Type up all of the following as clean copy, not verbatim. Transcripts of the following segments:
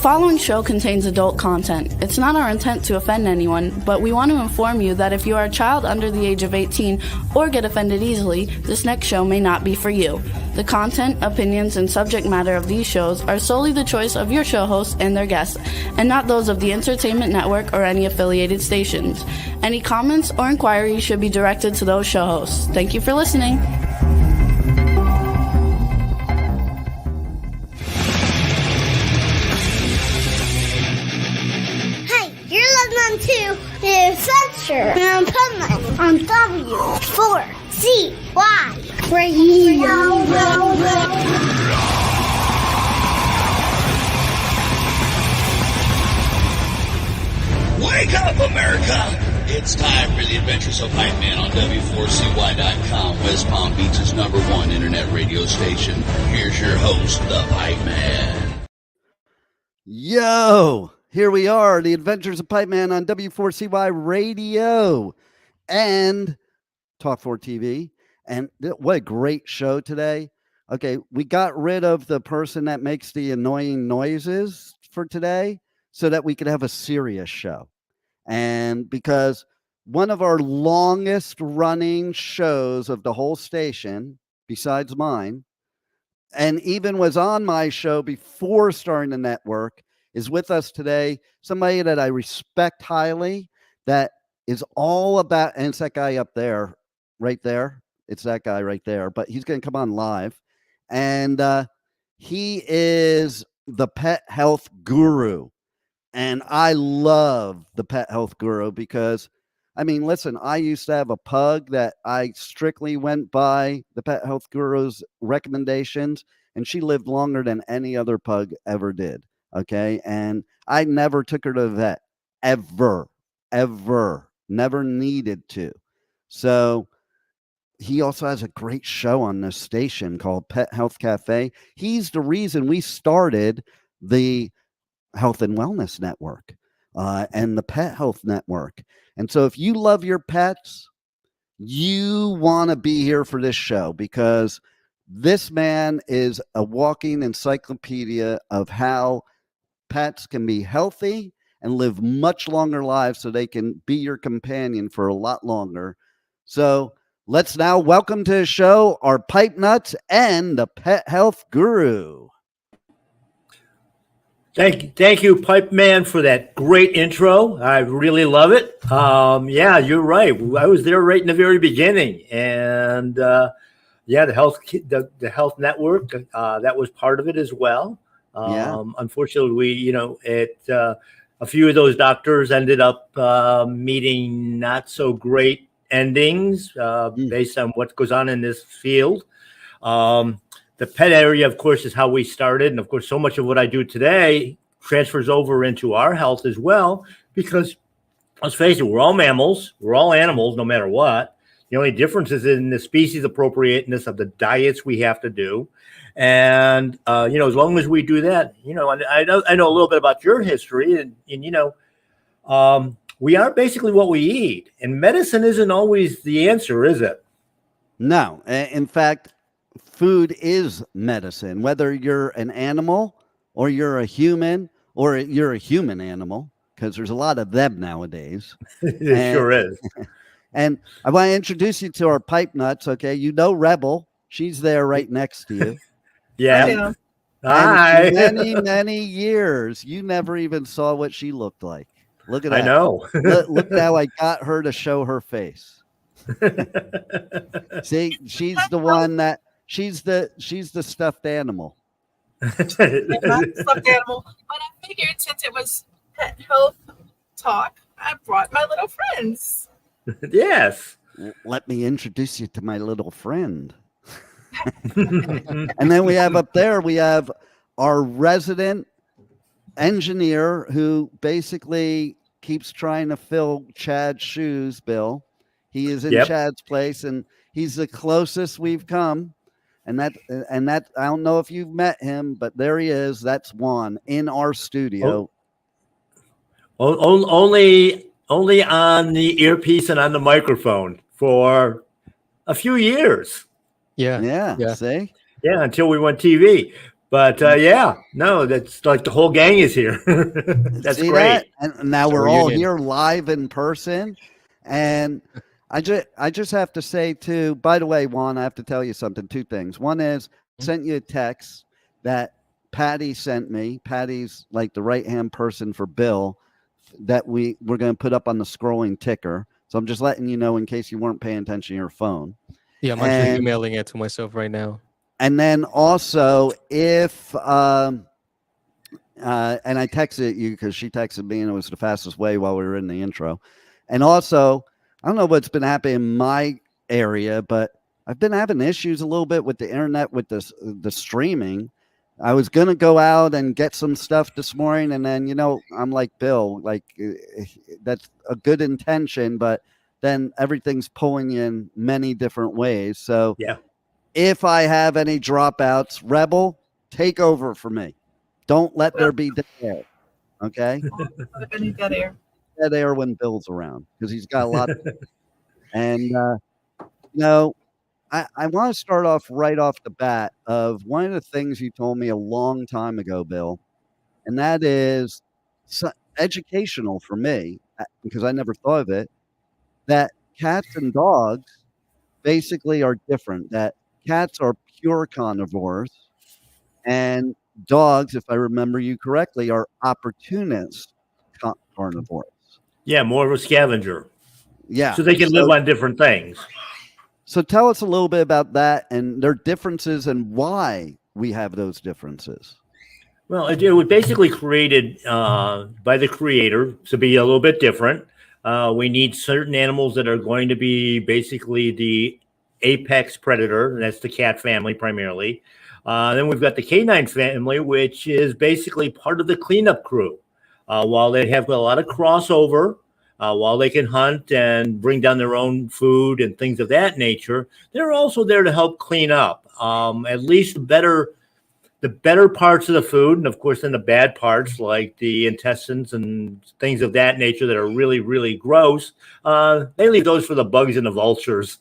following show contains adult content. It's not our intent to offend anyone, but we want to inform you that if you are a child under the age of 18 or get offended easily, this next show may not be for you. The content, opinions, and subject matter of these shows are solely the choice of your show hosts and their guests, and not those of the Entertainment Network or any affiliated stations. Any comments or inquiries should be directed to those show hosts. Thank you for listening. To the Adventures of Pipeman on W4CY Radio. Wake up, America! It's time for the Adventures of Pipeman on W4CY.com, West Palm Beach's #1 internet radio station. Here's your host, the Pipeman. Yo! Here we are, the Adventures of Pipeman on W4CY Radio and Talk4 TV. And what a great show today. Okay, we got rid of the person that makes the annoying noises for today so that we could have a serious show. And because one of our longest running shows of the whole station, besides mine, and even was on my show before starting the network, is with us today, somebody that I respect highly, that is all about, and it's that guy up there, right there. It's that guy right there, but he's going to come on live. And he is the pet health guru. And I love the pet health guru because, I mean, listen, I used to have a pug that I strictly went by the pet health guru's recommendations, and she lived longer than any other pug ever did. Okay. And I never took her to the vet ever, never needed to. So he also has a great show on this station called Pet Health Cafe. He's the reason we started the Health and Wellness Network and the Pet Health Network. And so if you love your pets, you want to be here for this show because this man is a walking encyclopedia of how pets can be healthy and live much longer lives so they can be your companion for a lot longer. So let's now welcome to the show our pipe nuts and the pet health guru. Thank you, Pipe Man, for that great intro. I really love it. Yeah, you're right. I was there right in the very beginning, and the health network that was part of it as well. Unfortunately, a few of those doctors ended up meeting not so great endings based on what goes on in this field. The pet area, of course, is how we started. And of course, so much of what I do today transfers over into our health as well, because let's face it, we're all mammals, we're all animals, no matter what. The only difference is in the species appropriateness of the diets we have to do. And, as long as we do that, I know a little bit about your history and we are basically what we eat, and medicine isn't always the answer, is it? No. In fact, food is medicine, whether you're an animal or you're a human or you're a human animal, because there's a lot of them nowadays. It sure is. And I want to introduce you to our pipe nuts. Okay. Rebel. She's there right next to you. Yeah. Hi. Many years. You never even saw what she looked like. Look at that. I know. Look how I got her to show her face. See, she's the one that she's the stuffed animal. Not stuffed animal, but I figured since it was pet health talk, I brought my little friends. Yes. Let me introduce you to my little friend. And then we have up there, we have our resident engineer who basically keeps trying to fill Chad's shoes, Bill. He is in Chad's place, and he's the closest we've come. And that I don't know if you've met him, but there he is. That's Juan in our studio. Only on the earpiece and on the microphone for a few years. Yeah. See? Yeah, until we went TV. But yeah, no, that's like the whole gang is here. That's See great. that? And now It's a we're all reunion. here live in person. And I just have to say too, by the way, Juan, I have to tell you something, two things. One is I sent you a text that Patty sent me. Patty's like the right-hand person for Bill that we're going to put up on the scrolling ticker. So I'm just letting you know in case you weren't paying attention to your phone. Yeah, I'm actually And emailing it to myself right now. and then also if and I texted you because she texted me and it was the fastest way while we were in the intro. And also, I don't know what's been happening in my area, but I've been having issues a little bit with the internet with the streaming. I was gonna go out and get some stuff this morning, and then I'm like Bill, like that's a good intention, but then everything's pulling you in many different ways. So Yeah. if I have any dropouts, Rebel, take over for me. Don't let there be dead air. Okay, Any dead air. dead air when Bill's around because he's got a lot. And I want to start off right off the bat of one of the things you told me a long time ago, Bill, and that is educational for me because I never thought of it. That cats and dogs basically are different. That cats are pure carnivores, and dogs, if I remember you correctly, are opportunist carnivores. Yeah, more of a scavenger. Yeah. So they can live on different things. So tell us a little bit about that and their differences and why we have those differences. Well, it was basically created by the creator to be a little bit different. We need certain animals that are going to be basically the apex predator, and that's the cat family primarily. Then we've got the canine family, which is basically part of the cleanup crew. While they have a lot of crossover, while they can hunt and bring down their own food and things of that nature, they're also there to help clean up. At least the better parts of the food, and of course then the bad parts like the intestines and things of that nature that are really, really gross, they leave those for the bugs and the vultures,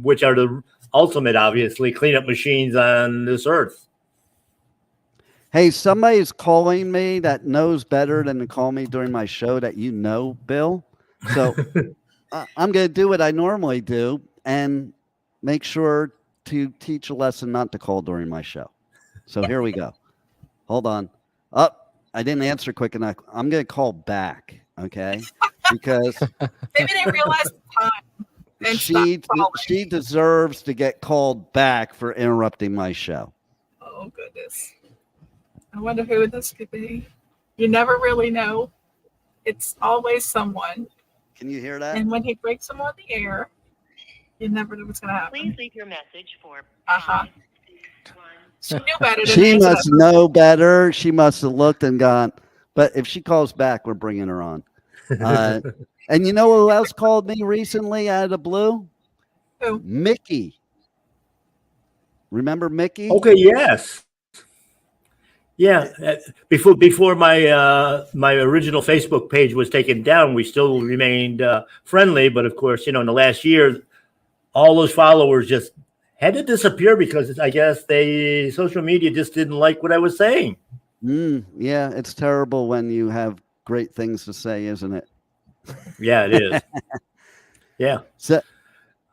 which are the ultimate, obviously, cleanup machines on this earth. Hey, somebody's calling me that knows better than to call me during my show that Bill. So I'm going to do what I normally do and make sure to teach a lesson not to call during my show. So here we go. Hold on. I didn't answer quick enough. I'm going to call back, okay? Because Maybe they realize the time. And she deserves to get called back for interrupting my show. Oh, goodness. I wonder who this could be. You never really know. It's always someone. Can you hear that? And when he breaks them on the air, you never know what's going to happen. Please leave your message for She knew better than She answer must that. know better. She must have looked and gone. But if she calls back, we're bringing her on. And you know who else called me recently out of the blue? Who? Mickey. Remember Mickey? Okay, yes. Yeah, before my my original Facebook page was taken down, we still remained friendly. But of course, in the last year, all those followers just had to disappear because I guess social media just didn't like what I was saying. Yeah, it's terrible when you have great things to say, isn't it? Yeah, it is. Yeah.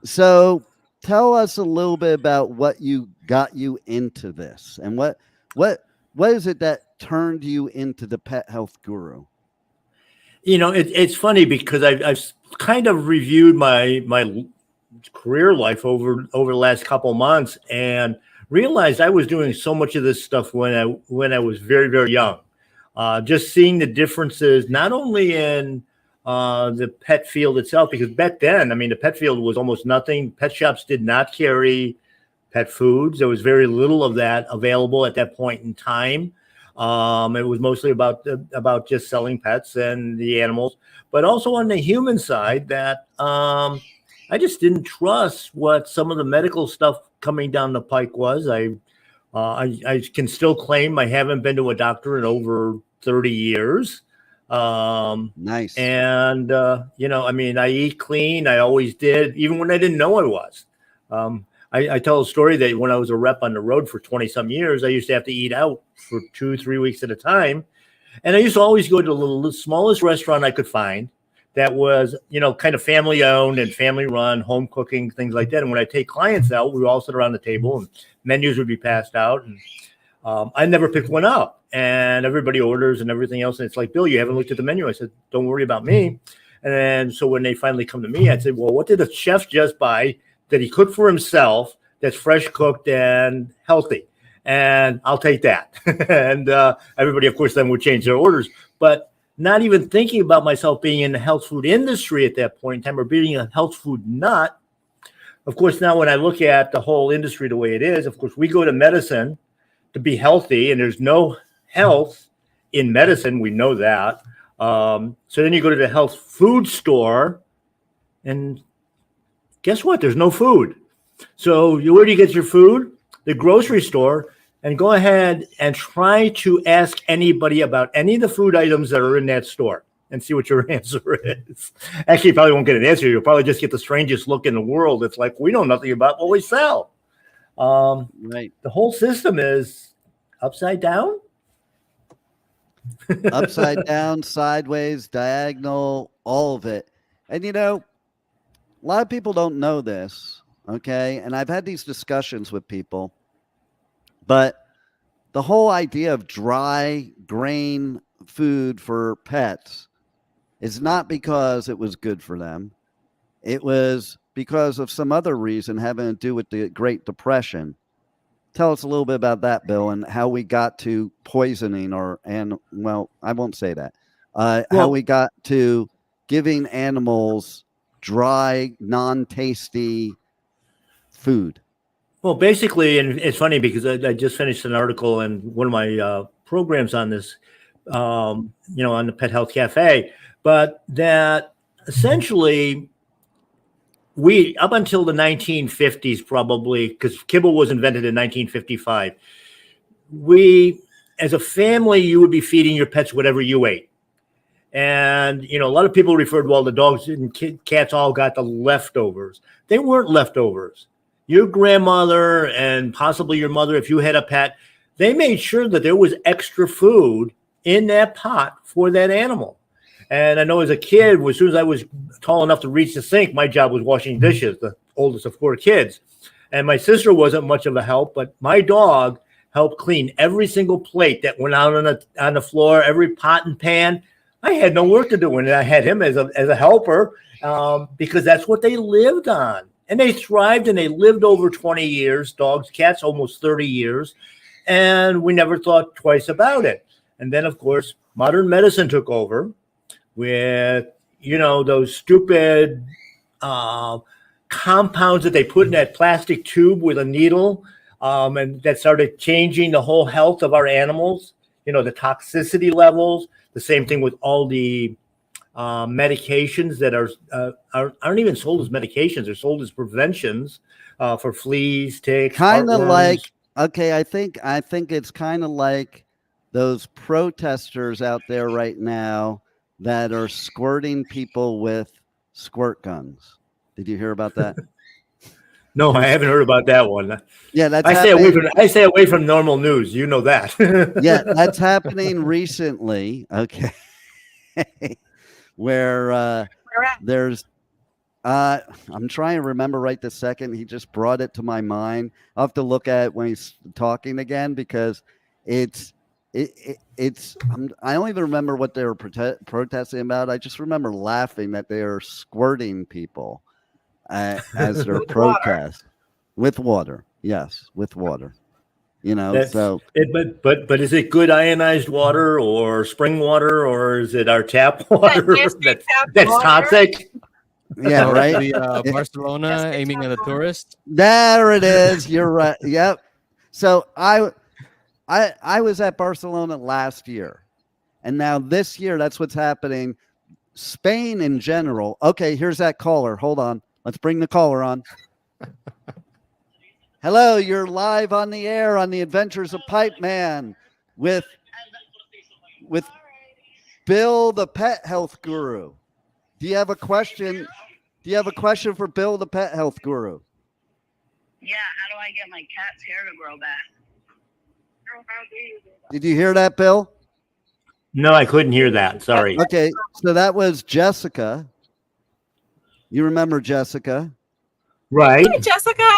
So tell us a little bit about what got you into this and what is it that turned you into the pet health guru? It's funny because I've kind of reviewed my career life over the last couple of months and realized I was doing so much of this stuff when I was very, very young. Just seeing the differences, not only in the pet field itself, because back then, the pet field was almost nothing. Pet shops did not carry pet foods. There was very little of that available at that point in time. It was mostly about just selling pets and the animals, but also on the human side that I just didn't trust what some of the medical stuff coming down the pike was. I can still claim I haven't been to a doctor in over 30 years. Nice. And, I eat clean. I always did, even when I didn't know I was. I tell a story that when I was a rep on the road for 20 some years, I used to have to eat out for 2-3 weeks at a time. And I used to always go to the smallest restaurant I could find that was, kind of family owned and family run, home cooking, things like that. And when I take clients out, we would all sit around the table and menus would be passed out. And I never picked one up, and everybody orders and everything else. And it's like, Bill, you haven't looked at the menu. I said, don't worry about me. And then so when they finally come to me, I'd say, well, what did the chef just buy that he cooked for himself that's fresh cooked and healthy? And I'll take that. And everybody, of course, then would change their orders. But not even thinking about myself being in the health food industry at that point in time or being a health food nut. Of course, now when I look at the whole industry the way it is, of course, we go to medicine to be healthy, and there's no health in medicine. We know that. So then you go to the health food store, and guess what? There's no food. So where do you get your food? The grocery store. And go ahead and try to ask anybody about any of the food items that are in that store and see what your answer is. Actually, you probably won't get an answer. You'll probably just get the strangest look in the world. It's like, we know nothing about what we sell. Right. The whole system is upside down. Upside down, sideways, diagonal, all of it. And, a lot of people don't know this, okay? And I've had these discussions with people. But the whole idea of dry grain food for pets is not because it was good for them. It was because of some other reason having to do with the Great Depression. Tell us a little bit about that, Bill, and how we got to poisoning I won't say that. How we got to giving animals dry, non-tasty food. Well, basically, and it's funny because I just finished an article in one of my programs on this, on the Pet Health Cafe, but that essentially we, up until the 1950s, probably, because kibble was invented in 1955, we, as a family, you would be feeding your pets whatever you ate. And, a lot of people referred, well, the dogs and cats all got the leftovers. They weren't leftovers. Your grandmother and possibly your mother, if you had a pet, they made sure that there was extra food in that pot for that animal. And I know as a kid, as soon as I was tall enough to reach the sink, my job was washing dishes, the oldest of 4 kids. And my sister wasn't much of a help, but my dog helped clean every single plate that went out on the floor, every pot and pan. I had no work to do, and I had him as a helper because that's what they lived on. And they thrived and they lived over 20 years, dogs, cats, almost 30 years. And we never thought twice about it. And then, of course, modern medicine took over with, those stupid compounds that they put in that plastic tube with a needle. And that started changing the whole health of our animals, the toxicity levels, the same thing with all the medications that aren't even sold as medications. They're sold as preventions for fleas, ticks. Kind of like, okay, I think it's kind of like those protesters out there right now that are squirting people with squirt guns. Did you hear about that? No, I haven't heard about that one. Yeah, that's I stay away from normal news. You know that. Yeah, that's happening recently. Okay. Where there's I'm trying to remember right this second. He just brought it to my mind. I'll have to look at it when he's talking again because it's I don't even remember what they were protesting about. I just remember laughing that they are squirting people as their protest with water. Yes, with water. But is it good ionized water or spring water, or is it our tap water that's toxic? Yeah, right. The Barcelona aiming at the tourists. There it is. You're right. Yep. So I was at Barcelona last year, and now this year that's what's happening. Spain in general. Okay, here's that caller. Hold on. Let's bring the caller on. Hello, you're live on the air on the Adventures of Pipeman with Bill, the pet health guru. Do you have a question? Do you have a question for Bill, the pet health guru? Yeah, how do I get my cat's hair to grow back? Did you hear that, Bill? No, I couldn't hear that. Sorry. Okay, so that was Jessica. You remember Jessica? Right. Hey, Jessica.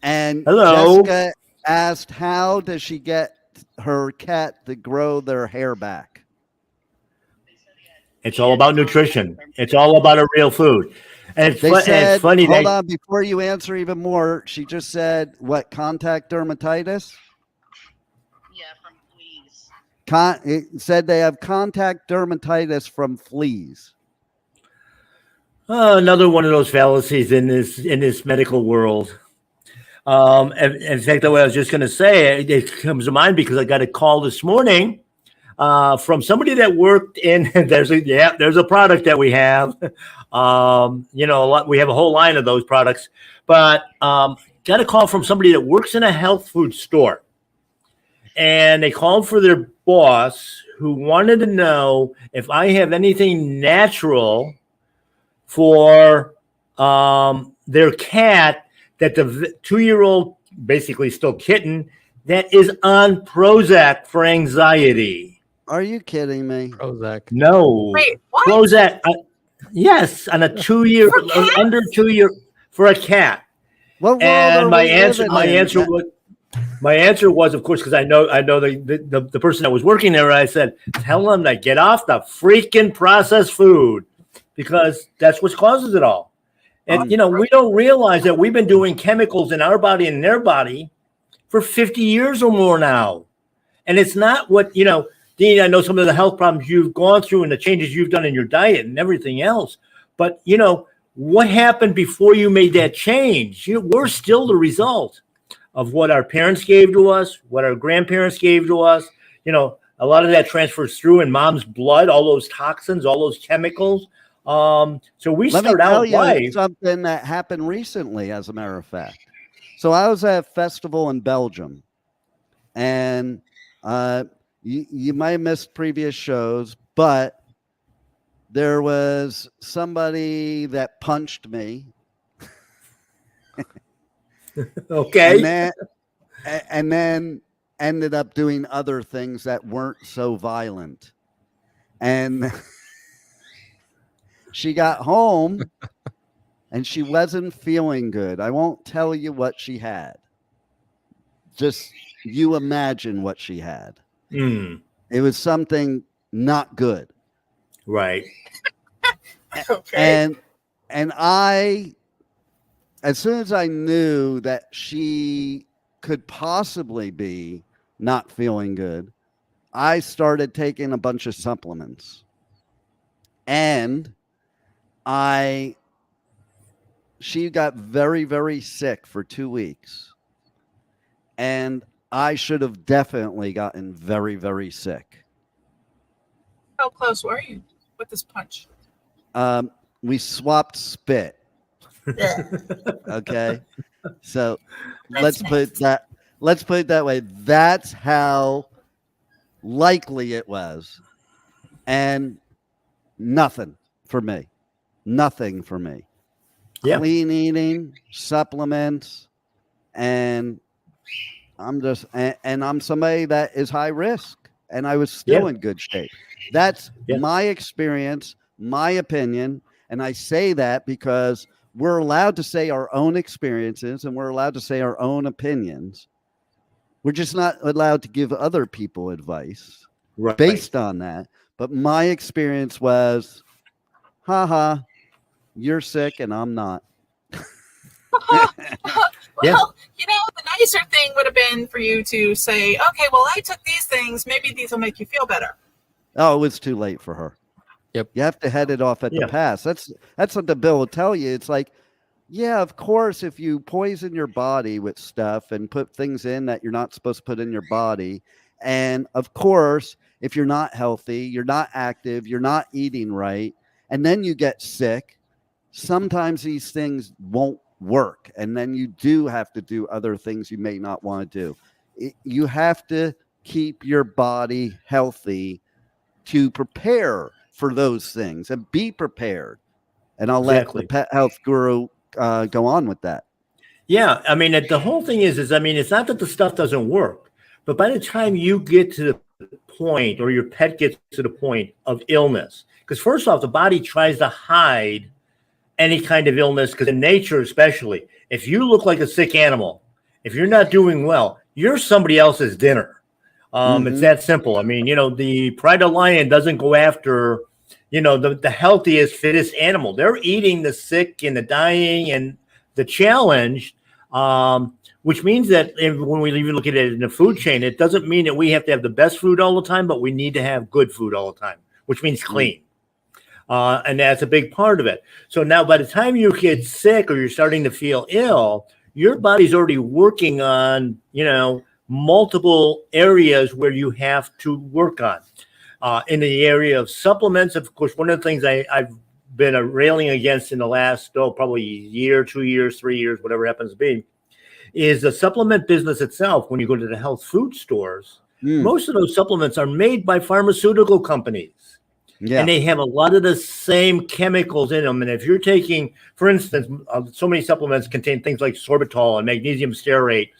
And Hello. Jessica asked, how does she get her cat to grow their hair back? It's all about nutrition. It's all about a real food. And They it's said, funny hold that on, before you answer even more, she just said, what, contact dermatitis? Yeah, from fleas. It said they have contact dermatitis from fleas. another one of those fallacies in this medical world. In fact, what I was just going to say, it comes to mind because I got a call this morning from somebody that worked in. There's a product that we have. We have a whole line of those products, but got a call from somebody that works in a health food store, and they called for their boss who wanted to know if I have anything natural for their cat, that the 2-year-old, basically still kitten, that is on Prozac for anxiety. Are you kidding me? Prozac. No. Wait, what? Prozac. Yes, on a 2-year, under 2 year for a cat. What world And are my we answer, living my in? answer was, my answer was, of course, because I know the person that was working there. I said, tell them to get off the freaking processed food, because that's what causes it all. And we don't realize that we've been doing chemicals in our body and in their body for 50 years or more now. And it's not what, Dean, I know some of the health problems you've gone through and the changes you've done in your diet and everything else. But, what happened before you made that change? We're still the result of what our parents gave to us, what our grandparents gave to us. A lot of that transfers through in mom's blood, all those toxins, all those chemicals. So we Let me start tell out you life. something that happened recently, as a matter of fact. So I was at a festival in Belgium, and you might have missed previous shows, but there was somebody that punched me. Okay. And then ended up doing other things that weren't so violent. And she got home and she wasn't feeling good. I won't tell you what she had. Just you imagine what she had. It was something not good. Right. Okay. And I, as soon as I knew that she could possibly be not feeling good, I started taking a bunch of supplements. And she got very, very sick for 2 weeks. And I should have definitely gotten very, very sick. How close were you with this punch? We swapped spit. Okay. So let's put it that way. That's how likely it was. And nothing for me. Nothing for me. Yeah. Clean eating, supplements, and I'm somebody that is high risk, and I was still in good shape. That's my experience, my opinion, and I say that because we're allowed to say our own experiences and we're allowed to say our own opinions. We're just not allowed to give other people advice based on that. But my experience was, you're sick and I'm not. Well, the nicer thing would have been for you to say, okay, well, I took these things. Maybe these will make you feel better. Oh, it was too late for her. Yep. You have to head it off at the pass. That's what the bill will tell you. It's like, yeah, of course, if you poison your body with stuff and put things in that you're not supposed to put in your body, and of course, if you're not healthy, you're not active, you're not eating right, and then you get sick, sometimes these things won't work. And then you do have to do other things you may not want to do. You have to keep your body healthy to prepare for those things and be prepared. And I'll let the pet health guru go on with that. Yeah, I mean, the whole thing is I mean, it's not that the stuff doesn't work, but by the time you get to the point, or your pet gets to the point of illness, because first off, the body tries to hide any kind of illness, because in nature, especially, if you look like a sick animal, if you're not doing well, you're somebody else's dinner. It's Mm-hmm. that simple. I mean, the pride of lion doesn't go after, the healthiest, fittest animal. They're eating the sick and the dying and the challenged, which means that when we even look at it in the food chain, it doesn't mean that we have to have the best food all the time, but we need to have good food all the time, which means clean. And that's a big part of it. So now by the time you get sick or you're starting to feel ill, your body's already working on, multiple areas where you have to work on. In the area of supplements, of course, one of the things I've been railing against in the last, probably year, 2 years, 3 years, whatever it happens to be, is the supplement business itself. When you go to the health food stores, most of those supplements are made by pharmaceutical companies. Yeah. And they have a lot of the same chemicals in them. And if you're taking, for instance, so many supplements contain things like sorbitol and magnesium stearate,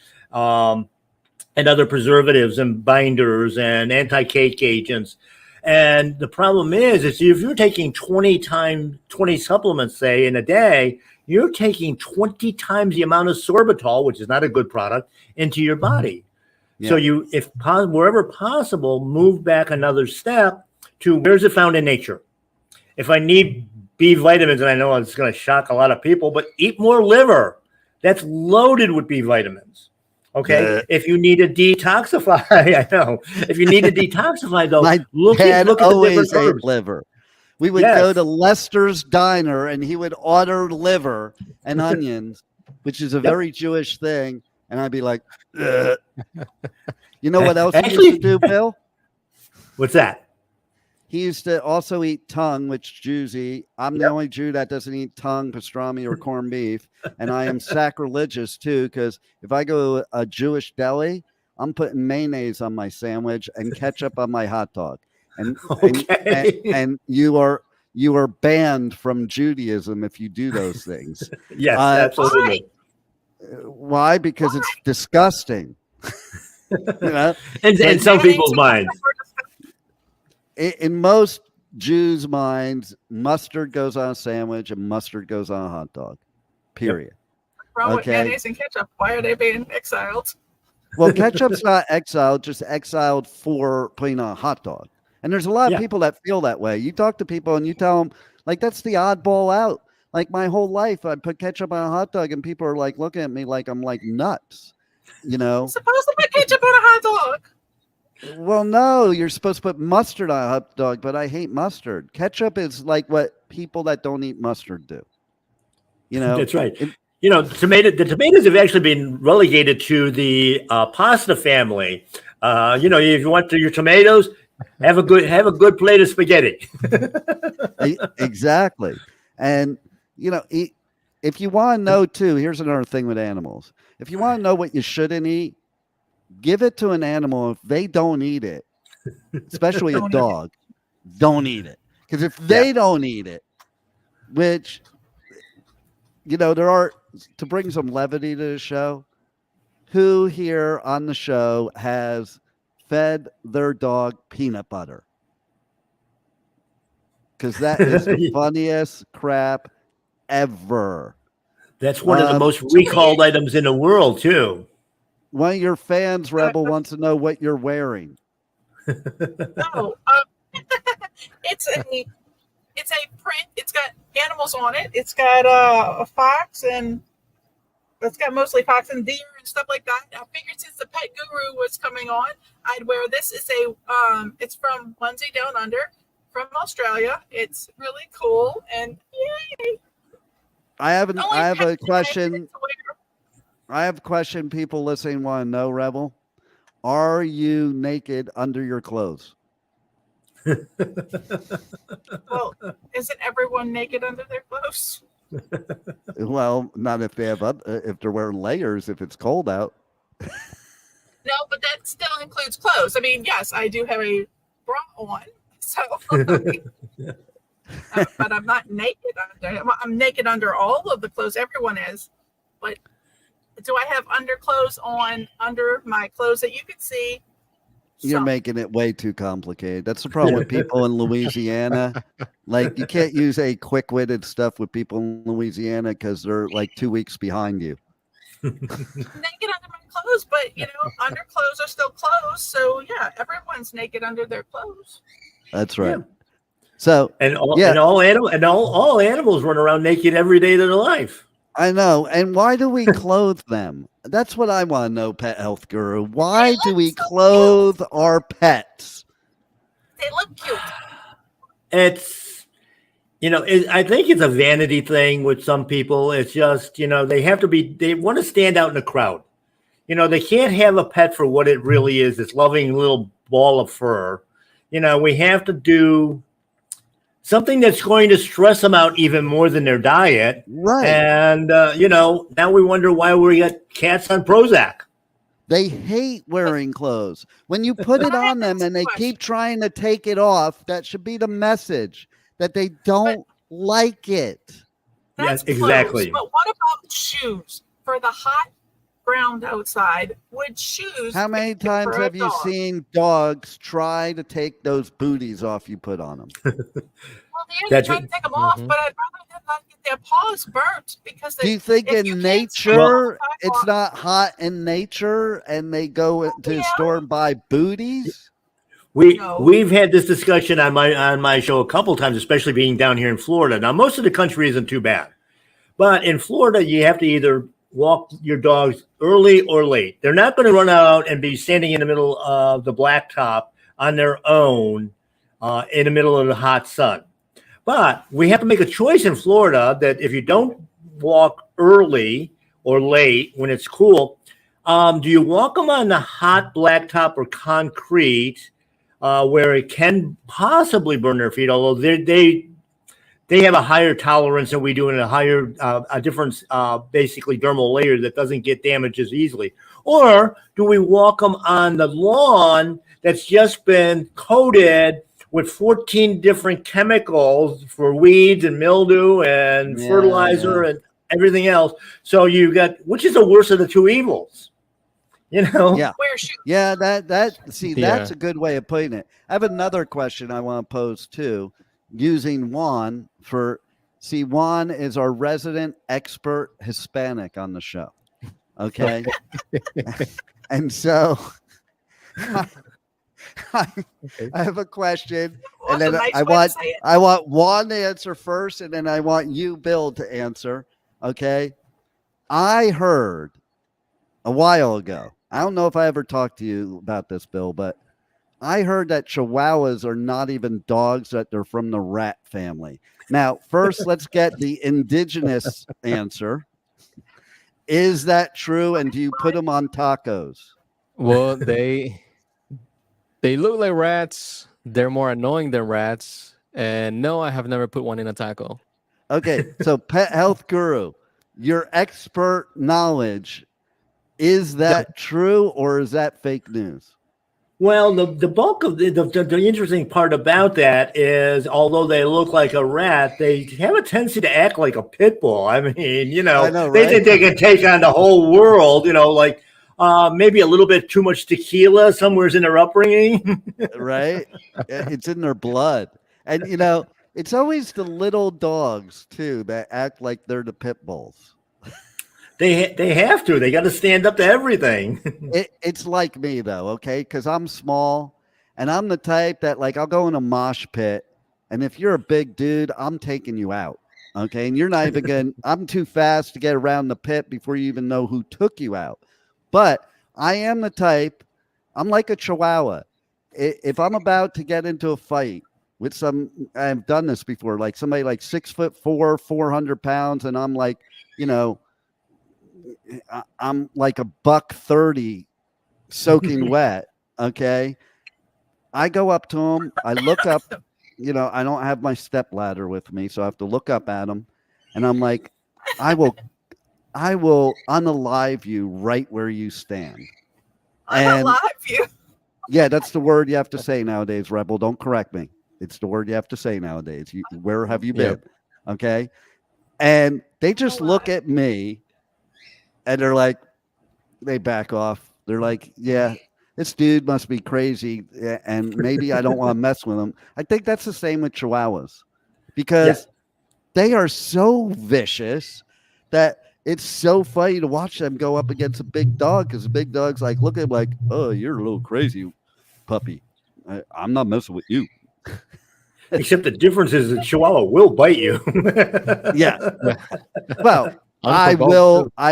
and other preservatives and binders and anti-cake agents. And the problem is if you're taking 20 supplements, say, in a day, you're taking 20 times the amount of sorbitol, which is not a good product, into your body. Yeah. So you, wherever possible, move back another step to where's it found in nature. If I need B vitamins, and I know it's going to shock a lot of people, but eat more liver. That's loaded with B vitamins. Okay. If you need to detoxify, I know. If you need to detoxify, though, look at the different herbs. Liver. We would go to Lester's Diner, and he would order liver and onions, which is a very Jewish thing. And I'd be like, ugh. You know what else he used to do, Bill? What's that? He used to also eat tongue, which Jews eat. I'm the only Jew that doesn't eat tongue, pastrami, or corned beef. And I am sacrilegious, too, because if I go to a Jewish deli, I'm putting mayonnaise on my sandwich and ketchup on my hot dog. And, and you are banned from Judaism if you do those things. Yes, absolutely. Why? Because it's disgusting. In some people's minds. In most Jews' minds, mustard goes on a sandwich and mustard goes on a hot dog. Period. Wrong with mayonnaise and ketchup. Why are they being exiled? Well, ketchup's not exiled, just exiled for putting on a hot dog. And there's a lot of people that feel that way. You talk to people and you tell them, like, that's the oddball out. Like, my whole life, I put ketchup on a hot dog and people are like looking at me like I'm like nuts. You know? You're supposed to put ketchup on a hot dog. Well, no, you're supposed to put mustard on a hot dog, but I hate mustard. Ketchup is like what people that don't eat mustard do. You know, that's right. The tomatoes have actually been relegated to the pasta family. If you want your tomatoes, have a good plate of spaghetti. Exactly. And if you want to know too, here's another thing with animals. If you want to know what you shouldn't eat, give it to an animal. If they don't eat it, especially a dog, don't eat it. Because if they don't eat it, which, there are, to bring some levity to the show, who here on the show has fed their dog peanut butter? Because that is the funniest crap ever. That's one of the most recalled items in the world, too. One of your fans, Rebel, wants to know what you're wearing. No, it's a print. It's got animals on it. It's got a fox, and it's got mostly fox and deer and stuff like that. I figured since the Pet Guru was coming on, I'd wear this. It's from Onesie Down Under from Australia. It's really cool, and yay! I have a question. I have a question people listening want to know, Rebel. Are you naked under your clothes? Well, isn't everyone naked under their clothes? Well, not if they have if they're wearing layers, if it's cold out. No, but that still includes clothes. I mean, yes, I do have a bra on, so but I'm not naked under. I'm naked under all of the clothes everyone is, but Do I have underclothes on under my clothes that you can see? You're Some. making it way too complicated. That's the problem with people in Louisiana. Like, you can't use a quick-witted stuff with people in Louisiana because they're like 2 weeks behind you. Naked under my clothes, but underclothes are still clothes. So yeah, everyone's naked under their clothes. That's right. Yeah. So And all animals run around naked every day of their life. I know. And why do we clothe them? That's what I want to know, Pet Health Guru. Why do we clothe our pets? They look cute. It's, I think it's a vanity thing with some people. It's just, they want to stand out in the crowd. They can't have a pet for what it really is, this loving little ball of fur. We have to do something that's going to stress them out even more than their diet. Right. And, now we wonder why we got cats on Prozac. They hate wearing clothes. When you put it on them and they keep trying to take it off, that should be the message that they don't like it. That's yes, exactly. Clothes. But what about shoes? For the hot ground outside, would shoes... How many times have you seen dogs try to take those booties off you put on them? Well, they're trying to take them off, but I'd rather them not get their paws burnt because do you think in nature it's not hot in nature and they go to the store and buy booties? We've had this discussion on my show a couple times, especially being down here in Florida. Now, most of the country isn't too bad, but in Florida, you have to either walk your dogs early or late. They're not going to run out and be standing in the middle of the blacktop on their own in the middle of the hot sun. But we have to make a choice in Florida that if you don't walk early or late when it's cool, do you walk them on the hot blacktop or concrete where it can possibly burn their feet, although they have a higher tolerance than we do in a different basically dermal layer that doesn't get damaged as easily? Or do we walk them on the lawn that's just been coated with 14 different chemicals for weeds and mildew and fertilizer and everything else? So you got, which is the worst of the two evils? Yeah. That's a good way of putting it. I have another question I want to pose too, using Juan Juan is our resident expert Hispanic on the show. Okay. And so I have a question, and then I want Juan to answer first, and then I want you, Bill, to answer. Okay. I heard a while ago, I don't know if I ever talked to you about this, Bill, but I heard that Chihuahuas are not even dogs, that they're from the rat family. Now, first, let's get the indigenous answer. Is that true? And do you put them on tacos? Well, they look like rats. They're more annoying than rats. And no, I have never put one in a taco. Okay, so Pet Health Guru, your expert knowledge, is that true or is that fake news? Well, the bulk of the interesting part about that is, although they look like a rat, they have a tendency to act like a pit bull. I mean, I know, right? They think they can take on the whole world, like maybe a little bit too much tequila somewhere's in their upbringing. Right? It's in their blood. And, it's always the little dogs, too, that act like they're the pit bulls. They have to. They got to stand up to everything. It's like me, though, okay? Because I'm small, and I'm the type that, like, I'll go in a mosh pit, and if you're a big dude, I'm taking you out, okay? And you're not even going – I'm too fast to get around the pit before you even know who took you out. But I am the type – I'm like a Chihuahua. If I'm about to get into a fight with I've done this before, like somebody like 6'4", 400 pounds, and I'm like, I'm like a $130 soaking wet. Okay. I go up to him. I look up, I don't have my step ladder with me, so I have to look up at him. And I'm like, I will unalive you right where you stand. Unalive you? Yeah, that's the word you have to say nowadays, Rebel. Don't correct me. It's the word you have to say nowadays. Where have you been? Yep. Okay. And they just look at me and they're like, they back off. They're like, yeah, this dude must be crazy, and maybe I don't want to mess with him. I think that's the same with Chihuahuas because they are so vicious that it's so funny to watch them go up against a big dog because the big dog's like, look at him like, oh, you're a little crazy puppy. I'm not messing with you. Except the difference is that Chihuahua will bite you. Yeah. Well, I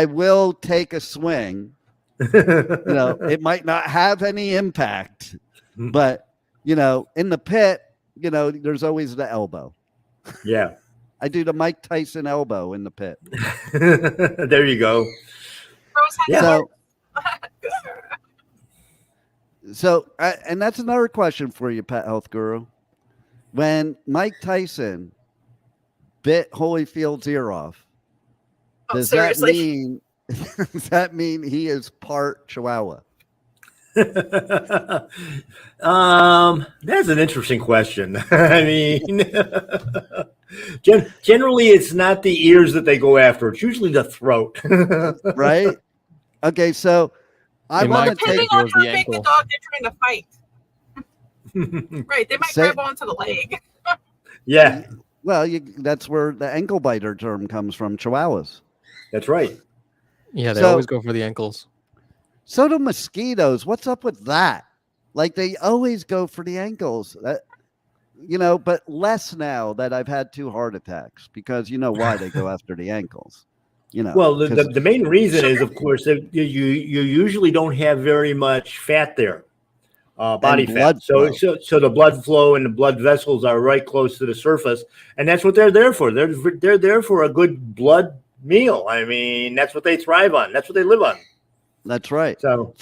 will take a swing. It might not have any impact, but in the pit, there's always the elbow. Yeah. I do the Mike Tyson elbow in the pit. There you go. Yeah. So, and that's another question for you, Pet Health Guru. When Mike Tyson bit Holyfield's ear off, does that mean he is part Chihuahua? That's an interesting question. I mean, generally, it's not the ears that they go after. It's usually the throat. Right? Okay, so I want to depending take on how big the dog they're trying to fight. Right, they might grab onto the leg. Yeah. Well, that's where the ankle biter term comes from, Chihuahuas. That's right. Yeah, they always go for the ankles. So do mosquitoes. What's up with that? Like they always go for the ankles. But less now that I've had 2 heart attacks because you know why they go after the ankles. Well, the main reason is, of course, that you usually don't have very much fat there, body fat. So the blood flow and the blood vessels are right close to the surface, and that's what they're there for. They're there for a good blood meal. I mean, that's what they thrive on. That's what they live on. That's right. So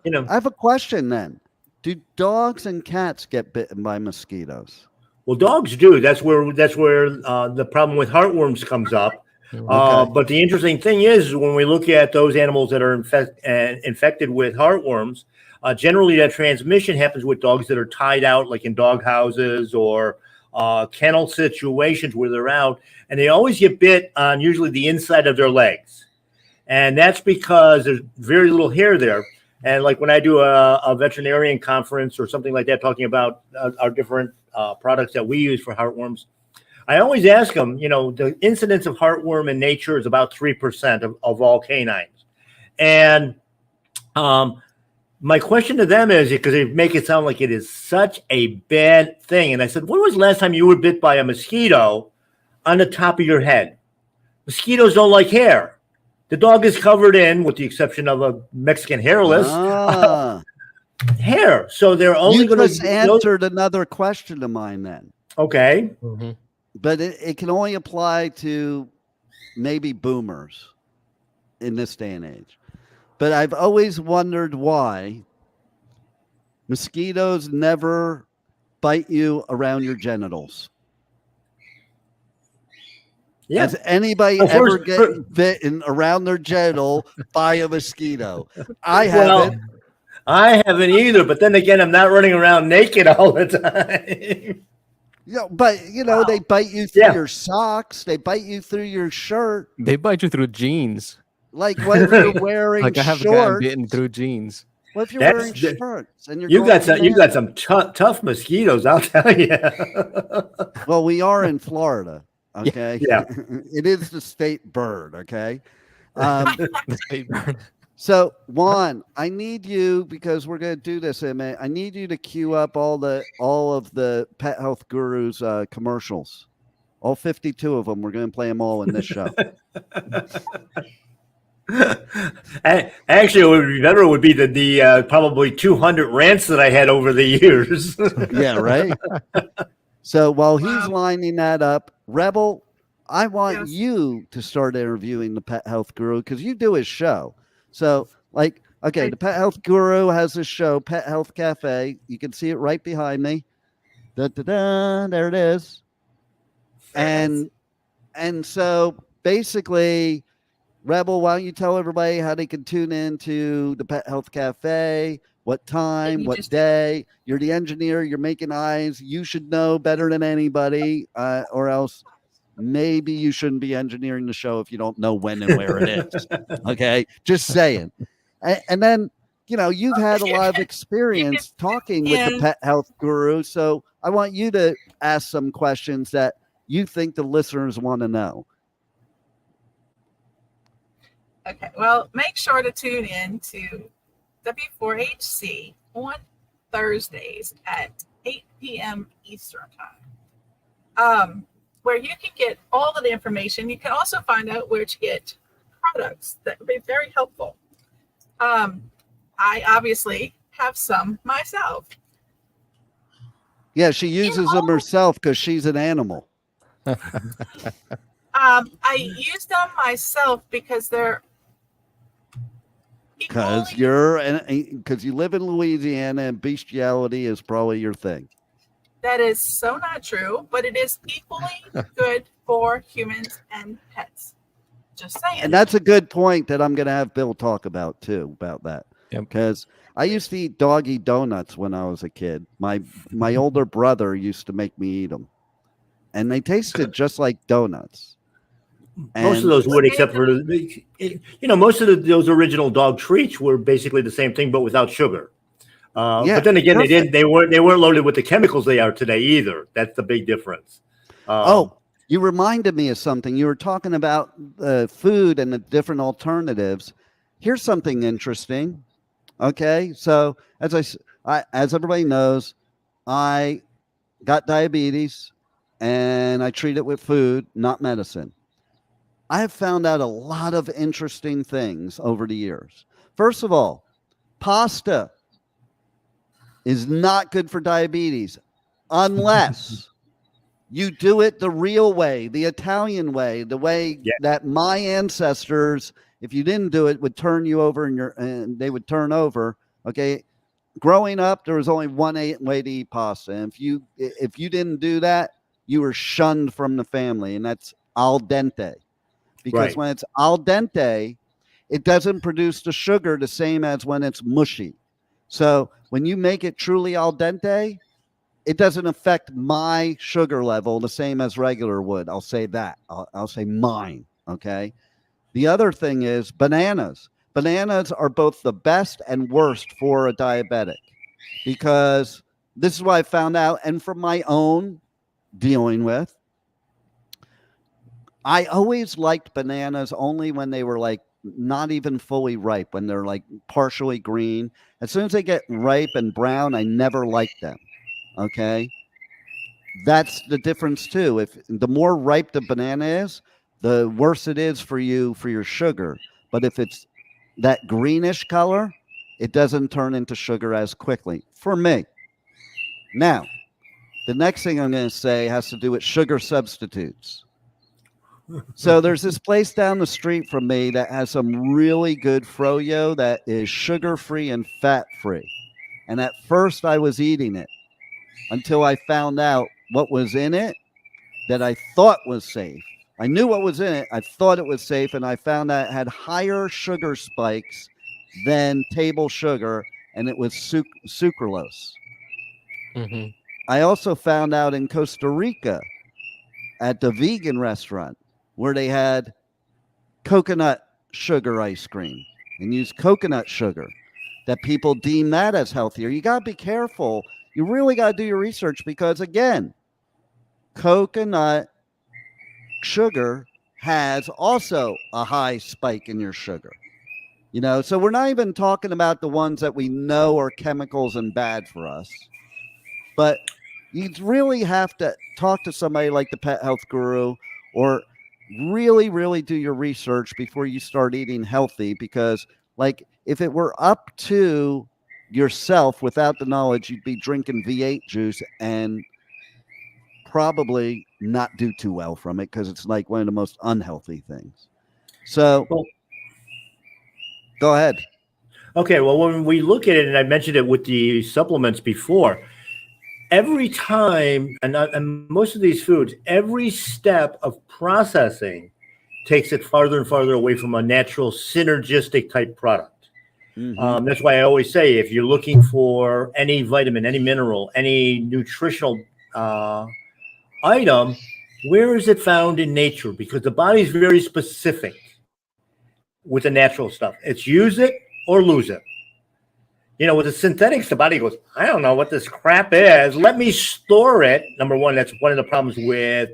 I have a question then. Do dogs and cats get bitten by mosquitoes? Well, dogs do. That's where the problem with heartworms comes up. Okay. But the interesting thing is when we look at those animals that are infected with heartworms, generally that transmission happens with dogs that are tied out, like in dog houses or kennel situations where they're out, and they always get bit on usually the inside of their legs. And that's because there's very little hair there. And like when I do a veterinarian conference or something like that, talking about our different products that we use for heartworms, I always ask them, the incidence of heartworm in nature is about 3% of all canines. And my question to them is, because they make it sound like it is such a bad thing. And I said, when was the last time you were bit by a mosquito on the top of your head? Mosquitoes don't like hair. The dog is covered in, with the exception of a Mexican hairless, hair. So they're only going to... You just answered another question of mine then. Okay. Mm-hmm. But it can only apply to maybe boomers in this day and age. But I've always wondered why mosquitoes never bite you around your genitals. Yeah. Has anybody ever get bitten around their genital by a mosquito? I haven't. I haven't either. But then again, I'm not running around naked all the time. But they bite you through your socks. They bite you through your shirt. They bite you through jeans. Like what if you're wearing like I have shorts? Gotten bitten through jeans. What if you're wearing shorts and you got some tough mosquitoes, I'll tell you. Well, we are in Florida. Okay. Yeah. It is the state bird. Okay. The state bird. So Juan, I need you, because we're going to do this in a minute. I need you to queue up all of the Pet Health Gurus commercials, all 52 of them. We're going to play them all in this show. Actually, what would be better would be the probably 200 rants that I had over the years. Yeah, right. So while he's lining that up, Rebel, I want you to start interviewing the Pet Health Guru because you do his show. So, the Pet Health Guru has this show, Pet Health Cafe. You can see it right behind me. Da-da-da, there it is. And so basically, Rebel, why don't you tell everybody how they can tune into the Pet Health Cafe, what time, what day? You're the engineer. You're making eyes. You should know better than anybody, or else maybe you shouldn't be engineering the show if you don't know when and where it is. Okay, just saying. And then, you've had a lot of experience talking with the And pet health guru, so I want you to ask some questions that you think the listeners want to know. okay, well, make sure to tune in to W4HC on Thursdays at 8 p.m. Eastern Time, where you can get all of the information. You can also find out where to get products that would be very helpful. I obviously have some myself. Yeah, she uses them herself because she's an animal. I use them myself because they're Because you live in Louisiana and bestiality is probably your thing. that is so not true, but it is equally good for humans and pets. Just saying. And that's a good point that I'm going to have Bill talk about too, about that. Because I used to eat doggy donuts when I was a kid. My older brother used to make me eat them. And they tasted just like donuts. Most of those would, except for most of those original dog treats were basically the same thing, but without sugar. But then again, perfect. they weren't loaded with the chemicals they are today either. That's the big difference. You reminded me of something. You were talking about food and the different alternatives. Here's something interesting. Okay, so as everybody knows, I got diabetes, and I treat it with food, not medicine. I have found out a lot of interesting things over the years. First of all, pasta is not good for diabetes unless you do it the real way, the Italian way, the way that my ancestors, if you didn't do it, would turn you over and they would turn over. Okay. Growing up, there was only one way to eat pasta. And if you didn't do that, you were shunned from the family, and that's al dente. Because when it's al dente, it doesn't produce the sugar the same as when it's mushy. So when you make it truly al dente, it doesn't affect my sugar level the same as regular would. I'll say that. I'll say mine. Okay. The other thing is bananas. Bananas are both the best and worst for a diabetic, because this is what I found out. And from my own dealing with, I always liked bananas only when they were like not even fully ripe, when they're like partially green. As soon as they get ripe and brown, I never liked them. Okay. That's the difference too. If the more ripe the banana is, the worse it is for you for your sugar. But if it's that greenish color, it doesn't turn into sugar as quickly for me. Now, the next thing I'm going to say has to do with sugar substitutes. So there's this place down the street from me that has some really good froyo that is sugar-free and fat-free. And at first I was eating it until I found out what was in it that I thought was safe. I knew what was in it. I thought it was safe, and I found that it had higher sugar spikes than table sugar, and it was sucralose. Mm-hmm. I also found out in Costa Rica at the vegan restaurant where they had coconut sugar ice cream and used coconut sugar, that people deem that as healthier. You got to be careful. You really got to do your research, because, again, coconut sugar has also a high spike in your sugar. So we're not even talking about the ones that we know are chemicals and bad for us. But you really have to talk to somebody like the pet health guru, or really, really do your research before you start eating healthy. Because, like, if it were up to yourself without the knowledge, you'd be drinking V8 juice and probably not do too well from it, because it's like one of the most unhealthy things. So go ahead. Okay, well, when we look at it, and I mentioned it with the supplements before, every time, and most of these foods, every step of processing takes it farther and farther away from a natural synergistic type product. Mm-hmm. That's why I always say, if you're looking for any vitamin, any mineral, any nutritional item, where is it found in nature? Because the body's very specific with the natural stuff. It's use it or lose it. With the synthetics, the body goes, I don't know what this crap is. Let me store it. Number one, that's one of the problems with,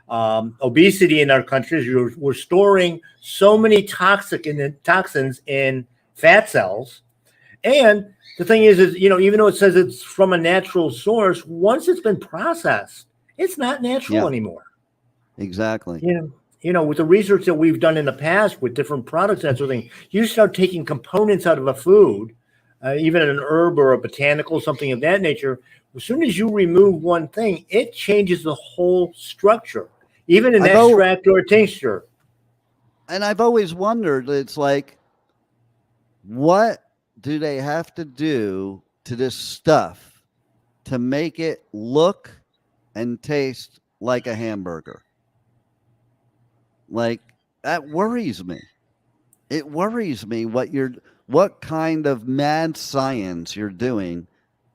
obesity in our countries. We're storing so many toxins in fat cells. And the thing is, even though it says it's from a natural source, once it's been processed, it's not natural anymore. Exactly. With the research that we've done in the past with different products and that sort of thing, you start taking components out of a food, even an herb or a botanical, something of that nature. As soon as you remove one thing, it changes the whole structure, even an extract or a tincture. And I've always wondered, it's like, what do they have to do to this stuff to make it look and taste like a hamburger? Like, that worries me. It worries me what kind of mad science you're doing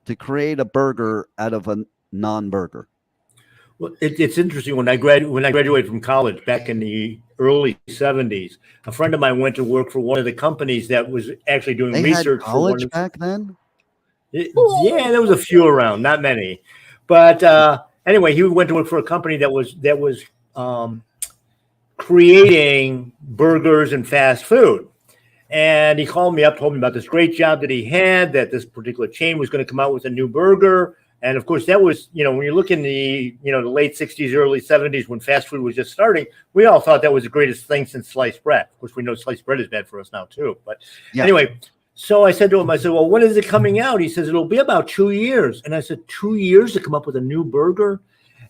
to create a burger out of a non-burger. Well, it's interesting. When I graduated from college back in the early 70s, a friend of mine went to work for one of the companies that was actually doing research. Had college back then? Yeah, there was a few around, not many. But anyway, he went to work for a company that was creating burgers and fast food. And he called me up, told me about this great job that he had, that this particular chain was going to come out with a new burger. And of course, that was, when you look in the late 60s, early 70s, when fast food was just starting, we all thought that was the greatest thing since sliced bread. Of course, we know sliced bread is bad for us now, too. But anyway, so I said to him, well, when is it coming out? He says, it'll be about 2 years. And I said, 2 years to come up with a new burger?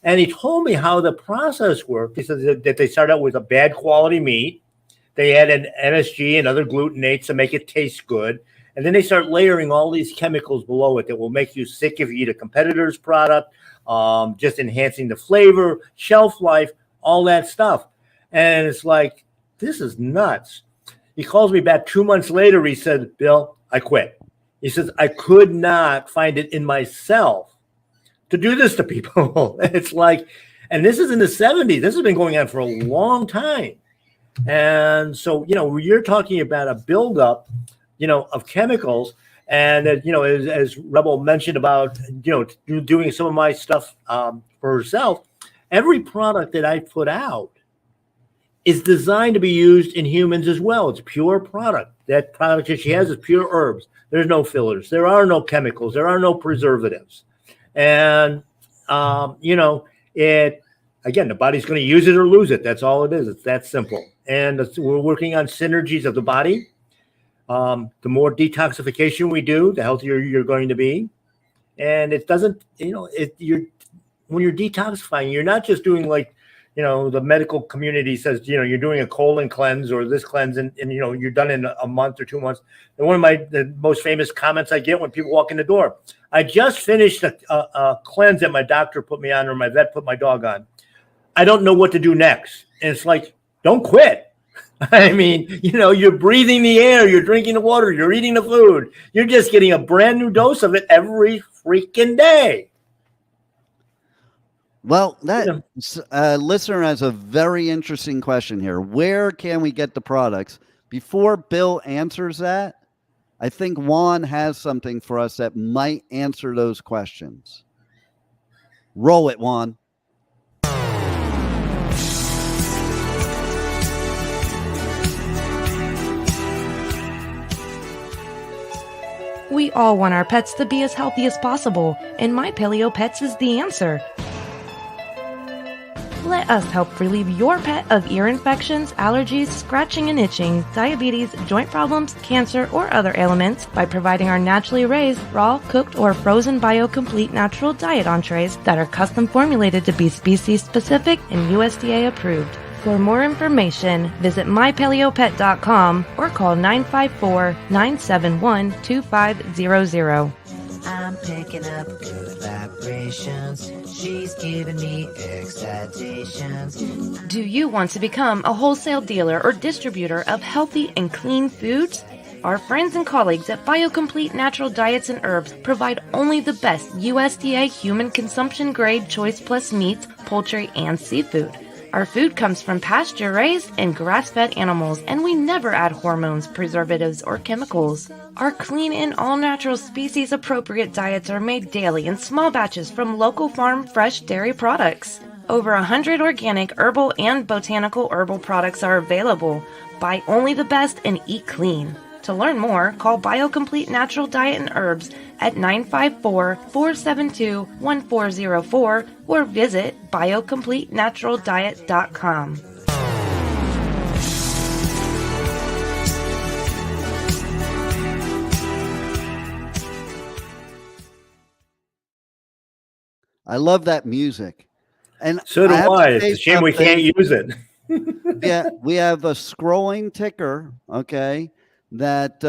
And he told me how the process worked. He said that they started out with a bad quality meat. They add an MSG and other glutenates to make it taste good. And then they start layering all these chemicals below it that will make you sick if you eat a competitor's product, just enhancing the flavor, shelf life, all that stuff. And it's like, this is nuts. He calls me back 2 months later. He said, Bill, I quit. He says, I could not find it in myself to do this to people. It's like, and this is in the 70s. This has been going on for a long time. And so, you're talking about a buildup, of chemicals. And, as Rebel mentioned about, doing some of my stuff for herself, every product that I put out is designed to be used in humans as well. It's pure product. That product that she has is pure herbs. There's no fillers. There are no chemicals. There are no preservatives. And, again, the body's going to use it or lose it. That's all it is. It's that simple. And we're working on synergies of the body. The more detoxification we do, the healthier you're going to be. And it doesn't, when you're detoxifying, you're not just doing like, the medical community says, you're doing a colon cleanse or this cleanse and you're done in a month or 2 months. And one of the most famous comments I get when people walk in the door, I just finished a cleanse that my doctor put me on or my vet put my dog on. I don't know what to do next. And it's like, don't quit. I mean, you're breathing the air, you're drinking the water, you're eating the food. You're just getting a brand new dose of it every freaking day. Well, that listener has a very interesting question here. Where can we get the products? Before Bill answers that, I think Juan has something for us that might answer those questions. Roll it, Juan. We all want our pets to be as healthy as possible, and My Paleo Pets is the answer. Let us help relieve your pet of ear infections, allergies, scratching and itching, diabetes, joint problems, cancer, or other ailments by providing our naturally raised, raw, cooked, or frozen BioComplete natural diet entrees that are custom formulated to be species-specific and USDA approved. For more information, visit mypaleopet.com or call 954-971-2500. I'm picking up good vibrations. She's giving me excitations. Do you want to become a wholesale dealer or distributor of healthy and clean foods? Our friends and colleagues at BioComplete Natural Diets and Herbs provide only the best USDA human consumption grade Choice Plus meats, poultry, and seafood. Our food comes from pasture-raised and grass-fed animals, and we never add hormones, preservatives, or chemicals. Our clean and all-natural species-appropriate diets are made daily in small batches from local farm fresh dairy products. Over 100 organic, herbal, and botanical herbal products are available. Buy only the best and eat clean. To learn more, call BioComplete Natural Diet and Herbs at 954-472-1404 or visit biocompletenaturaldiet.com. I love that music. And So do I. to It's say a shame we can't use it. Yeah, we have a scrolling ticker, okay, that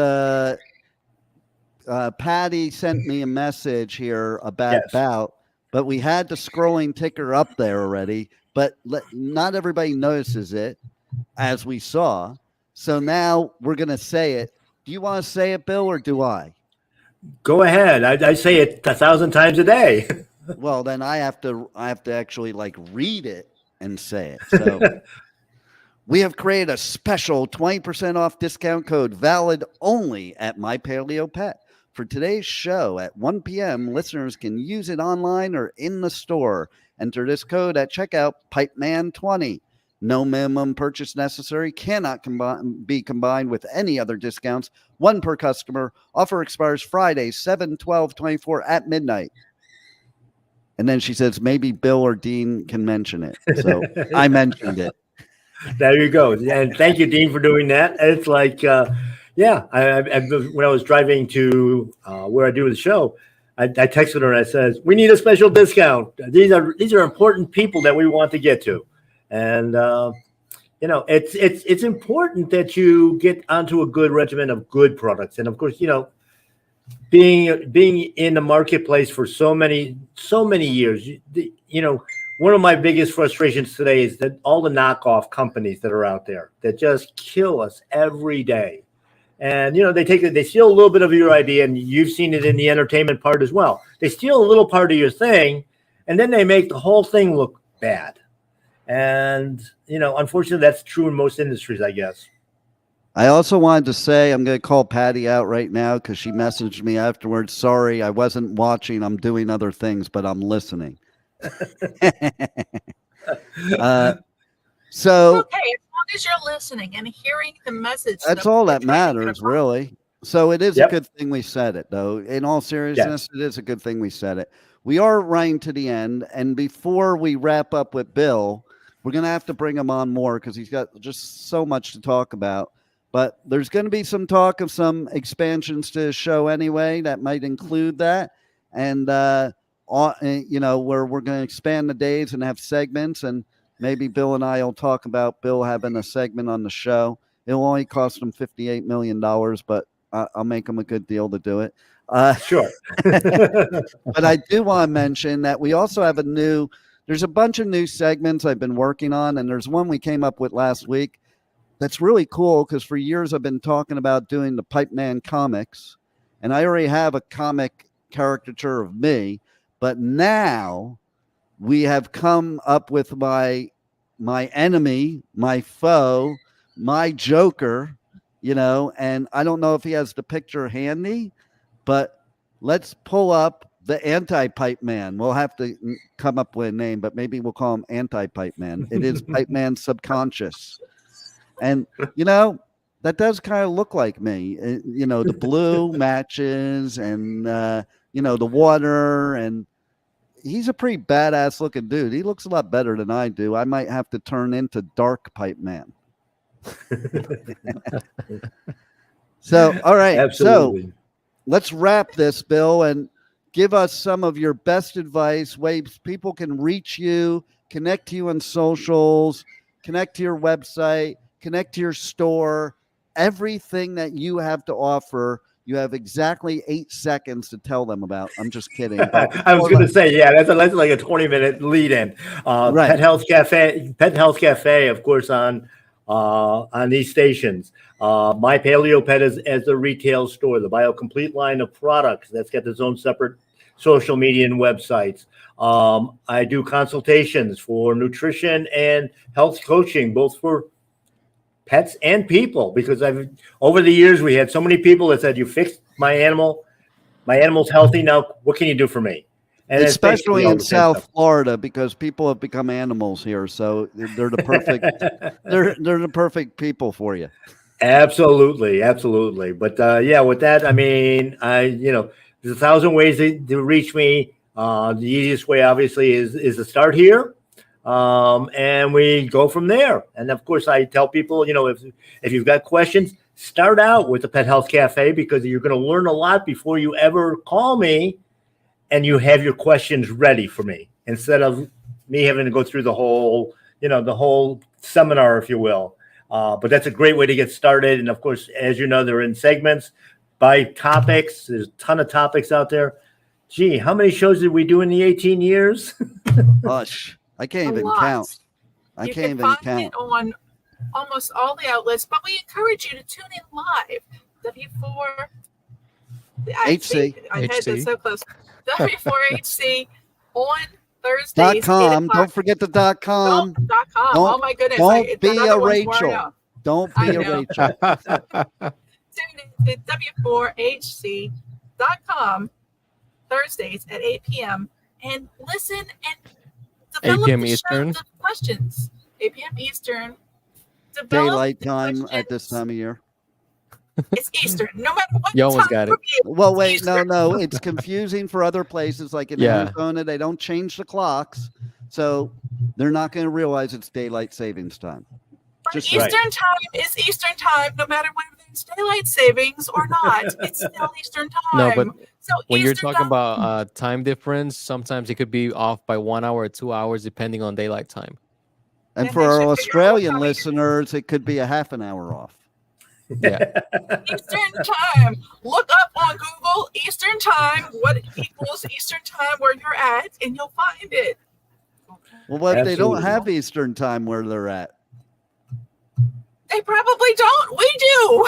Patty sent me a message here about, but we had the scrolling ticker up there already, but not everybody notices it, as we saw. So now we're going to say it. Do you want to say it, Bill, or do I? Go ahead. I say it 1,000 times a day. Well, then I have to actually like read it and say it. So we have created a special 20% off discount code valid only at My Paleo Pet. For today's show at 1 p.m., listeners can use it online or in the store. Enter this code at checkout, Pipeman20. No minimum purchase necessary, cannot be combined with any other discounts. One per customer. Offer expires Friday, 7/12/24 at midnight. And then she says, maybe Bill or Dean can mention it. So I mentioned it. There you go. And thank you, Dean, for doing that. It's like, when I was driving to where I do the show, I texted her and I says, we need a special discount. These are important people that we want to get to. And, it's important that you get onto a good regimen of good products. And of course, being in the marketplace for so many years, one of my biggest frustrations today is that all the knockoff companies that are out there that just kill us every day. And, they steal a little bit of your idea, and you've seen it in the entertainment part as well. They steal a little part of your thing, and then they make the whole thing look bad. And, unfortunately, that's true in most industries, I guess. I also wanted to say I'm going to call Patty out right now because she messaged me afterwards. Sorry, I wasn't watching. I'm doing other things, but I'm listening. So okay, as long as you're listening and hearing the message. That's all that matters, really. So it is a good thing we said it, though. In all seriousness, It is a good thing we said it. We are running to the end, and before we wrap up with Bill, we're going to have to bring him on more because he's got just so much to talk about. But there's going to be some talk of some expansions to the show anyway that might include that. And, where we're going to expand the days and have segments. And maybe Bill and I will talk about Bill having a segment on the show. It'll only cost him $58 million, but I'll make him a good deal to do it. Sure. But I do want to mention that we also have there's a bunch of new segments I've been working on. And there's one we came up with last week. That's really cool because for years I've been talking about doing the Pipeman comics, and I already have a comic caricature of me, but now we have come up with my enemy, my foe, my Joker, and I don't know if he has the picture handy, but let's pull up the anti-Pipe Man. We'll have to come up with a name, but maybe we'll call him Anti-Pipe Man. It is Pipe Man Subconscious. And, that does kind of look like me. The blue matches and, the water. And he's a pretty badass looking dude. He looks a lot better than I do. I might have to turn into Dark Pipe Man. So, all right. Absolutely. So let's wrap this, Bill, and give us some of your best advice, ways people can reach you, connect to you on socials, connect to your website, connect to your store, everything that you have to offer. You have exactly 8 seconds to tell them about. I'm just kidding. I was going to say, that's like a 20-minute lead in. Right. Pet Health Cafe, of course, on on these stations. My Paleo Pet is as a retail store, the BioComplete line of products that's got its own separate social media and websites. I do consultations for nutrition and health coaching, both for pets and people, because over the years we had so many people that said, "You fixed my animal, my animal's healthy. Now what can you do for me?" And it's basically Especially all in the same South stuff. Florida, because people have become animals here, so they're the perfect they're the perfect people for you. Absolutely, absolutely. But yeah, with that, I mean, there's 1,000 ways to reach me. The easiest way, obviously, is to start here, and we go from there. And of course, I tell people, if you've got questions, start out with the Pet Health Cafe, because you're going to learn a lot before you ever call me, and you have your questions ready for me, instead of me having to go through the whole seminar, if you will. But that's a great way to get started. And of course, as you know, they're in segments by topics. There's a ton of topics out there. Gee, how many shows did we do in the 18 years? Hush. I can't A even lot. count. I You can't can even find count. it on almost all the outlets, but we encourage you to tune in live. W4 HC. I had HC. that so close. W4HC on Thursdays. .com. Don't forget the .com. .com. Don't- Oh my goodness. don't be another a one's wearing Rachel. out. Don't I be a know. Rachel. Tune in to W4HC.com Thursdays at 8 p.m. and listen and 8 develop p.m. the show, Eastern. the questions. 8 p.m. Eastern. Develop Daylight the time at questions. this time of year. It's Eastern. No matter what You almost time got it. for you, Well, it's wait, Eastern. no. It's confusing for other places, like in Yeah. Arizona. They don't change the clocks, so they're not going to realize it's daylight savings time. But Just Eastern right. time is Eastern time, no matter whether it's daylight savings or not. It's still Eastern time. No, but so when you're Eastern talking time, about time difference, sometimes it could be off by 1 hour or 2 hours, depending on daylight time. And And for they our should figure out what Australian time it is. listeners, it could be a half an hour off. Yeah. Eastern time. Look up on Google Eastern time. What equals Eastern time where you're at, and you'll find it. Well, what if they don't Absolutely. have Eastern time where they're at? They probably don't. We do.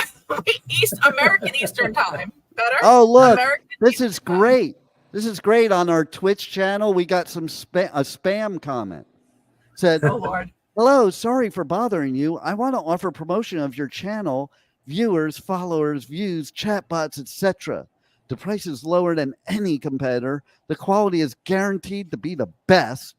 East American Eastern time. Better. Oh, look, American this Eastern is time. great. This is great. On our Twitch channel, we got a spam comment. Said, Oh Lord. hello, sorry for bothering you. I want to offer promotion of your channel, viewers, followers, views, chatbots, etc. The price is lower than any competitor. The quality is guaranteed to be the best.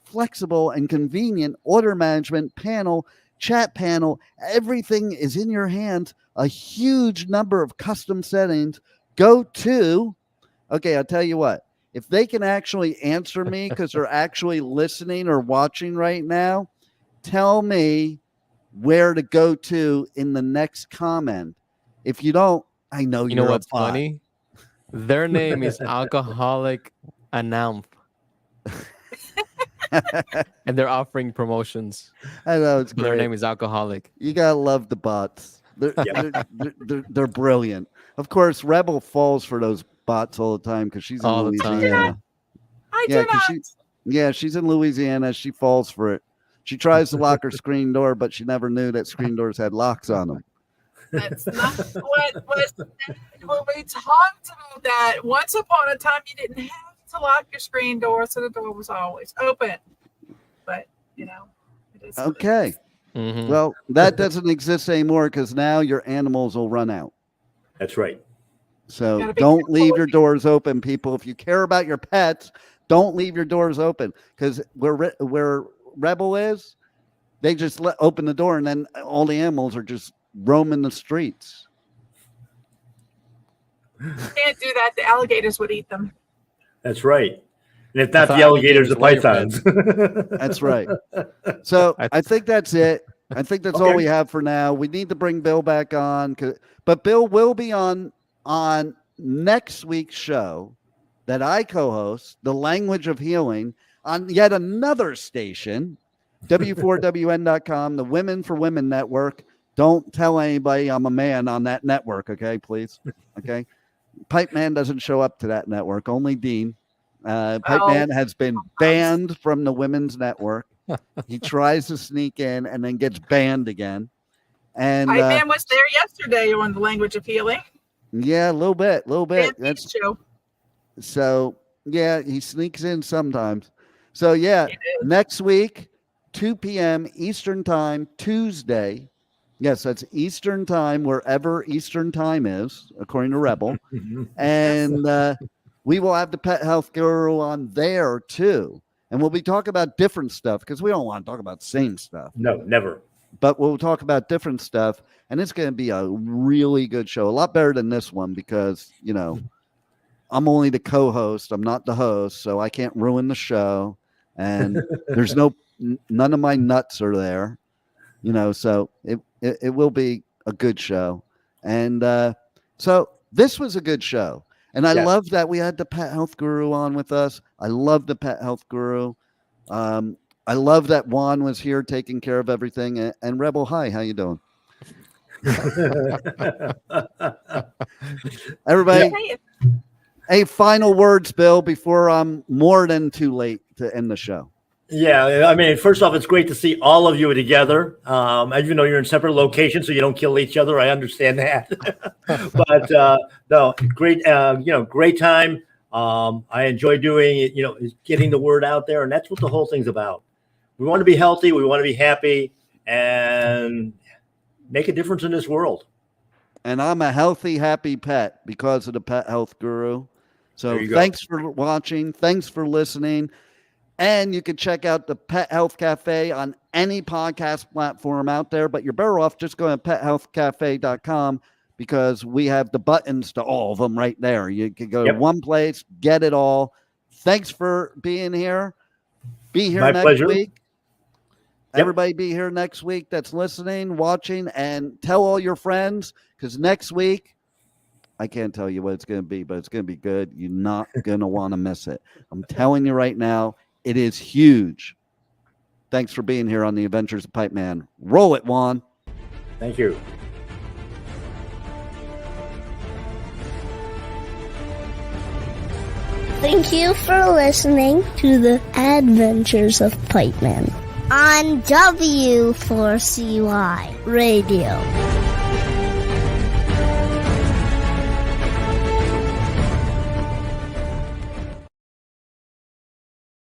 Flexible and convenient order management panel, chat panel, everything is in your hands. A huge number of custom settings. Go to, okay, I'll tell you what. If they can actually answer me because they're actually listening or watching right now, tell me where to go to in the next comment. If you don't, I know You know you're what's a bot. funny? Their name is Alcoholic Anam, and they're offering promotions. I know it's But their great. name is Alcoholic. You gotta love the bots. They're brilliant. Of course, Rebel falls for those bots all the time because she's in All the time. Louisiana. I Yeah, do 'cause not. she's in Louisiana. She falls for it. She tries to lock her screen door, but she never knew that screen doors had locks on them. That's not what was said when we talked about that. Once upon a time, you didn't have to lock your screen door, so the door was always open. But it is what it Okay. is. Mhm. Well, that doesn't exist anymore because now your animals will run out. That's right. So Gotta be don't careful leave with your doors open, people. If you care about your pets, don't leave your doors open because where Rebel is, they just open the door and then all the animals are just roaming the streets. Can't do that. The alligators would eat them. That's right. And if I not thought the alligators, the alligators were your pythons. That's right. So I think that's it. I think that's all Okay. we have for now. We need to bring Bill back on, but Bill will be on next week's show that I co-host, The Language of Healing, on yet another station, W4WN.com, the Women for Women Network. Don't tell anybody I'm a man on that network, okay, please. Okay. Pipeman doesn't show up to that network, only Dean. Pipeman has been banned from the Women's Network. He tries to sneak in and then gets banned again. And Pipeman was there yesterday on the Language of Healing. yeah, a little bit. That's show. So yeah, he sneaks in sometimes. So yeah, next week, 2 p.m. Eastern Time, Tuesday. Yes, that's Eastern Time, wherever Eastern Time is, according to Rebel. And we will have the Pet Health Guru on there too. And we'll be talking about different stuff because we don't want to talk about the same stuff. No, never. But we'll talk about different stuff. And it's going to be a really good show. A lot better than this one because, you know, I'm only the co-host. I'm not the host. So I can't ruin the show. And there's none of my nuts are there. You know, so it will be a good show. And so this was a good show. And I love that we had the Pet Health Guru on with us. I love the Pet Health Guru. I love that Juan was here taking care of everything. And Rebel, hi, how you doing? Everybody, hey, final words, Bill, before I'm more than too late to end the show. Yeah, I mean, first off, it's great to see all of you together. Even though you're in separate locations, so you don't kill each other. I understand that. But no, great, great time. I enjoy doing it. You know, getting the word out there, and that's what the whole thing's about. We want to be healthy. We want to be happy, and make a difference in this world. And I'm a healthy, happy pet because of the Pet Health Guru. So thanks for watching. Thanks for listening. And you can check out the Pet Health Cafe on any podcast platform out there, but you're better off just going to pethealthcafe.com because we have the buttons to all of them right there. You can go to one place, get it all. Thanks for being here. Be here next week. Everybody be here next week that's listening, watching, and tell all your friends because next week, I can't tell you what it's going to be, but it's going to be good. You're not going to want to miss it. I'm telling you right now. It is huge. Thanks for being here on the Adventures of Pipeman. Roll it, Juan. Thank you. Thank you for listening to the Adventures of Pipeman on W4CY Radio.